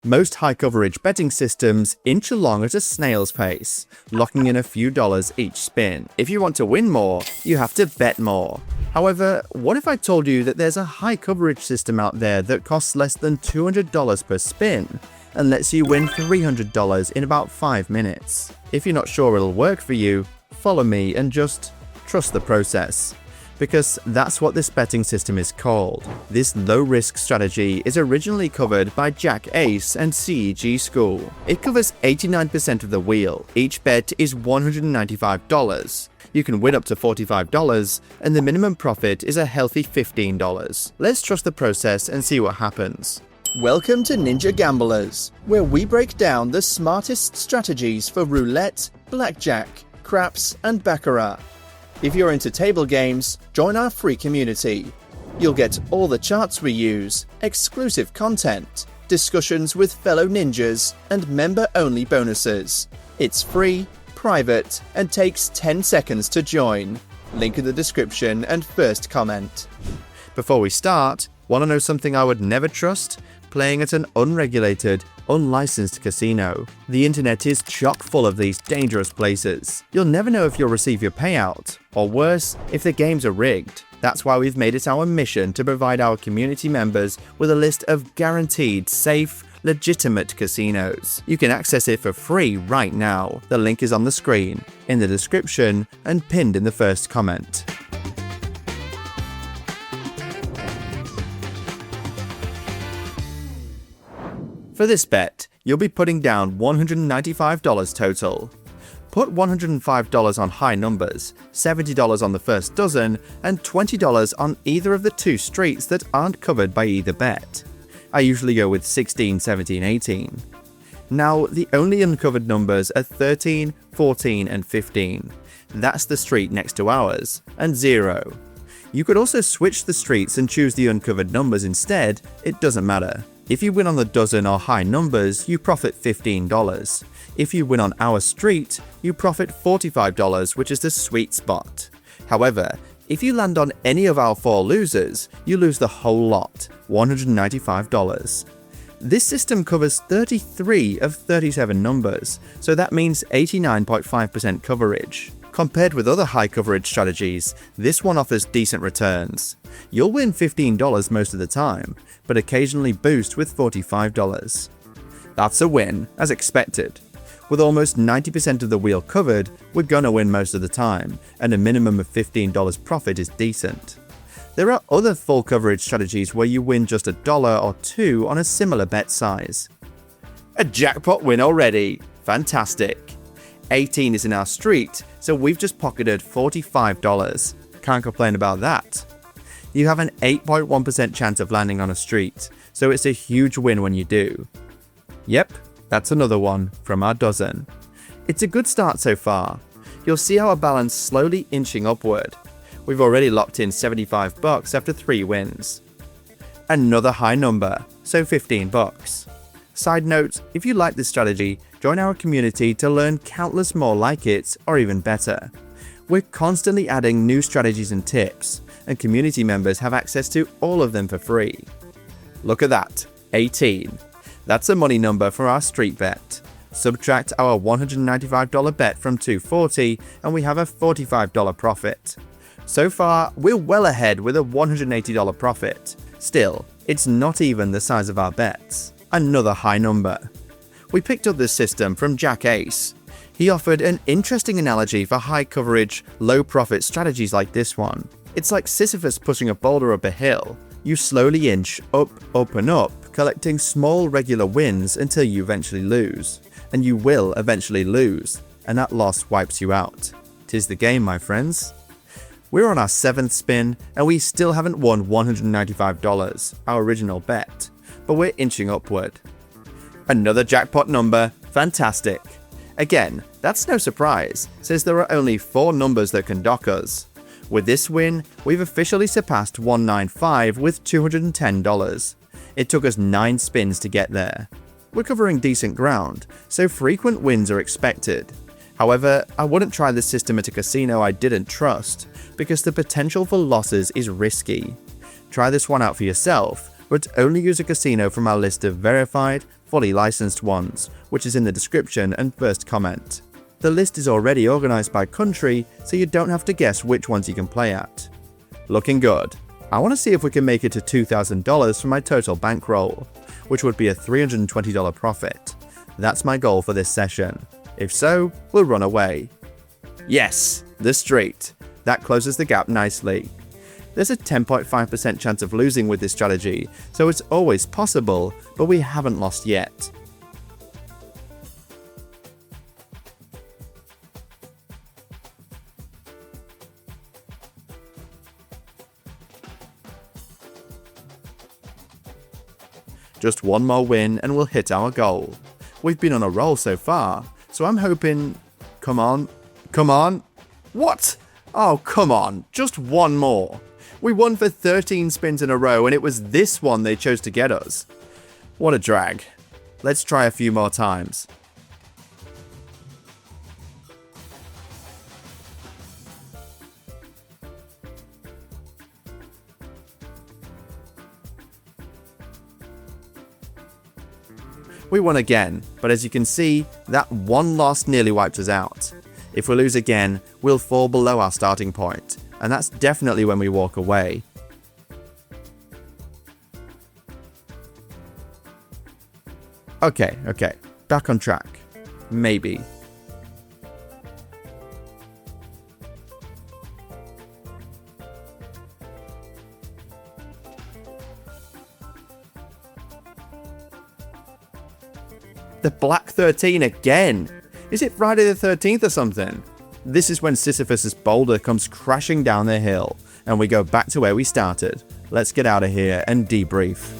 Most high-coverage betting systems inch along at a snail's pace, locking in a few dollars each spin. If you want to win more, you have to bet more. However, what if I told you that there's a high-coverage system out there that costs less than $200 per spin and lets you win $300 in about 5 minutes? If you're not sure it'll work for you, follow me and just trust the process. Because that's what this betting system is called. This low-risk strategy is originally covered by Jack Ace and CEG School. It covers 89% of the wheel. Each bet is $195. You can win up to $45, and the minimum profit is a healthy $15. Let's trust the process and see what happens. Welcome to Ninja Gamblers, where we break down the smartest strategies for roulette, blackjack, craps, and baccarat. If you're into table games, join our free community. You'll get all the charts we use, exclusive content, discussions with fellow ninjas, and member-only bonuses. It's free, private, and takes 10 seconds to join. Link in the description and first comment. Before we start, want to know something I would never trust? Playing at an unregulated, unlicensed casino. The internet is chock full of these dangerous places. You'll never know if you'll receive your payout, or worse, if the games are rigged. That's why we've made it our mission to provide our community members with a list of guaranteed, safe, legitimate casinos. You can access it for free right now. The link is on the screen, in the description, and pinned in the first comment. For this bet, you'll be putting down $195 total. Put $105 on high numbers, $70 on the first dozen, and $20 on either of the 2 streets that aren't covered by either bet. I usually go with 16, 17, 18. Now, the only uncovered numbers are 13, 14, and 15. That's the street next to ours, and 0. You could also switch the streets and choose the uncovered numbers instead, it doesn't matter. If you win on the dozen or high numbers, you profit $15. If you win on our street, you profit $45, which is the sweet spot. However, if you land on any of our 4 losers, you lose the whole lot, $195. This system covers 33 of 37 numbers, so that means 89.5% coverage. Compared with other high coverage strategies, this one offers decent returns. You'll win $15 most of the time, but occasionally boost with $45. That's a win, as expected. With almost 90% of the wheel covered, we're gonna win most of the time, and a minimum of $15 profit is decent. There are other full coverage strategies where you win just $1 or $2 on a similar bet size. A jackpot win already! Fantastic! 18 is in our street, so we've just pocketed $45. Can't complain about that. You have an 8.1% chance of landing on a street, so it's a huge win when you do. Yep, that's another one from our dozen. It's a good start so far. You'll see our balance slowly inching upward. We've already locked in $75 after 3 wins. Another high number, so $15. Side note, if you like this strategy, join our community to learn countless more like it, or even better. We're constantly adding new strategies and tips, and community members have access to all of them for free. Look at that, 18. That's a money number for our street bet. Subtract our $195 bet from $240, and we have a $45 profit. So far, we're well ahead with a $180 profit. Still, it's not even the size of our bets. Another high number. We picked up this system from Jack Ace. He offered an interesting analogy for high coverage, low profit strategies like this one. It's like Sisyphus pushing a boulder up a hill. You slowly inch up, up, and up, collecting small regular wins until you eventually lose. And you will eventually lose, and that loss wipes you out. 'Tis the game, my friends. We're on our 7th spin, and we still haven't won $195, our original bet, but we're inching upward. Another jackpot number, fantastic. Again, that's no surprise, since there are only 4 numbers that can dock us. With this win, we've officially surpassed 195 with $210. It took us 9 spins to get there. We're covering decent ground, so frequent wins are expected. However, I wouldn't try this system at a casino I didn't trust, because the potential for losses is risky. Try this one out for yourself, but only use a casino from our list of verified, fully licensed ones, which is in the description and first comment. The list is already organized by country, so you don't have to guess which ones you can play at. Looking good. I want to see if we can make it to $2,000 for my total bankroll, which would be a $320 profit. That's my goal for this session. If so, we'll run away. Yes, the street. That closes the gap nicely. There's a 10.5% chance of losing with this strategy, so it's always possible, but we haven't lost yet. Just one more win and we'll hit our goal. We've been on a roll so far, so I'm hoping... Come on. Come on. What? Oh, come on. Just one more. We won for 13 spins in a row and it was this one they chose to get us. What a drag. Let's try a few more times. We won again, but as you can see, that one loss nearly wiped us out. If we lose again, we'll fall below our starting point, and that's definitely when we walk away. Okay, back on track. Maybe. The Black 13 again! Is it Friday the 13th or something? This is when Sisyphus' boulder comes crashing down the hill, and we go back to where we started. Let's get out of here and debrief.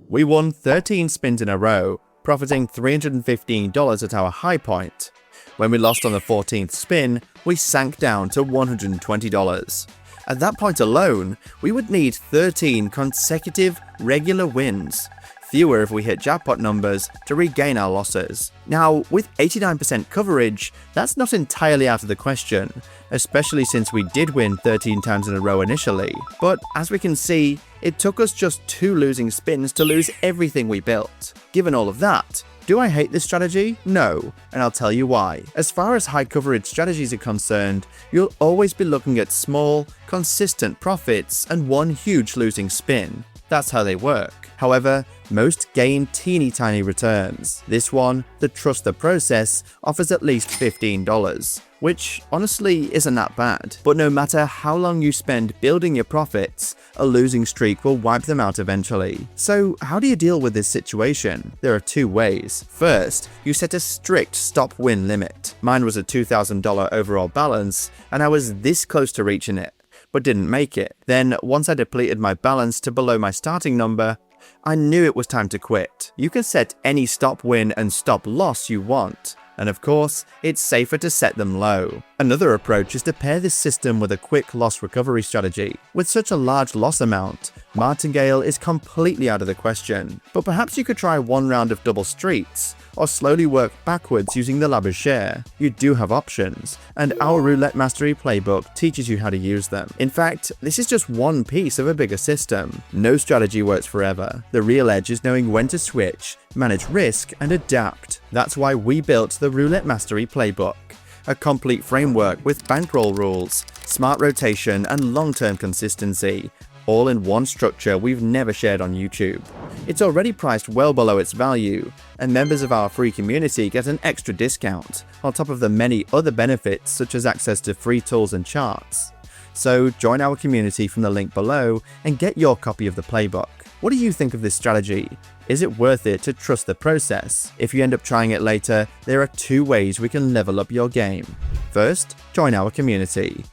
We won 13 spins in a row, profiting $315 at our high point. When we lost on the 14th spin, we sank down to $120. At that point alone, we would need 13 consecutive regular wins, fewer if we hit jackpot numbers, to regain our losses. Now, with 89% coverage, that's not entirely out of the question, especially since we did win 13 times in a row initially. But as we can see, it took us just 2 losing spins to lose everything we built. Given all of that, do I hate this strategy? No, and I'll tell you why. As far as high coverage strategies are concerned, you'll always be looking at small, consistent profits and one huge losing spin. That's how they work. However, most gain teeny tiny returns. This one, the Trust the Process, offers at least $15, which honestly isn't that bad. But no matter how long you spend building your profits, a losing streak will wipe them out eventually. So how do you deal with this situation? There are 2 ways. First, you set a strict stop-win limit. Mine was a $2,000 overall balance, and I was this close to reaching it, but didn't make it. Then, once I depleted my balance to below my starting number, I knew it was time to quit. You can set any stop win and stop loss you want, and of course, it's safer to set them low. Another approach is to pair this system with a quick loss recovery strategy. With such a large loss amount, martingale is completely out of the question, but perhaps you could try one round of double streets, or slowly work backwards using the ladder share. You do have options, and our Roulette Mastery Playbook teaches you how to use them. In fact, this is just one piece of a bigger system. No strategy works forever. The real edge is knowing when to switch, manage risk, and adapt. That's why we built the Roulette Mastery Playbook, a complete framework with bankroll rules, smart rotation, and long-term consistency, all in one structure we've never shared on YouTube. It's already priced well below its value, and members of our free community get an extra discount, on top of the many other benefits such as access to free tools and charts. So join our community from the link below and get your copy of the playbook. What do you think of this strategy? Is it worth it to trust the process? If you end up trying it later, there are 2 ways we can level up your game. First, join our community.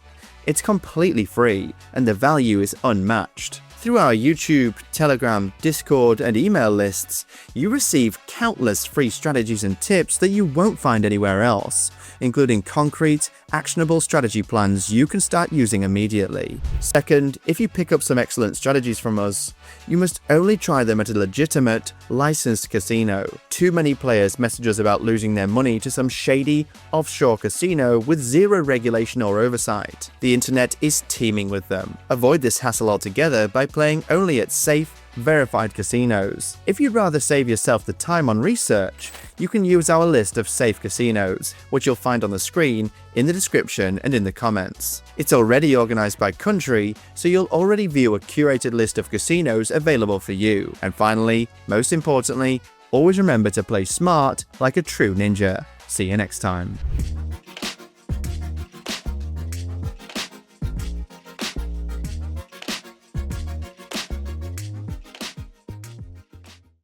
It's completely free, and the value is unmatched. Through our YouTube, Telegram, Discord, and email lists, you receive countless free strategies and tips that you won't find anywhere else, including concrete, actionable strategy plans you can start using immediately. Second, if you pick up some excellent strategies from us, you must only try them at a legitimate, licensed casino. Too many players message us about losing their money to some shady, offshore casino with zero regulation or oversight. The internet is teeming with them. Avoid this hassle altogether by playing only at safe, verified casinos. If you'd rather save yourself the time on research, you can use our list of safe casinos, which you'll find on the screen, in the description, and in the comments. It's already organized by country, so you'll already view a curated list of casinos available for you. And finally, most importantly, always remember to play smart like a true ninja. See you next time.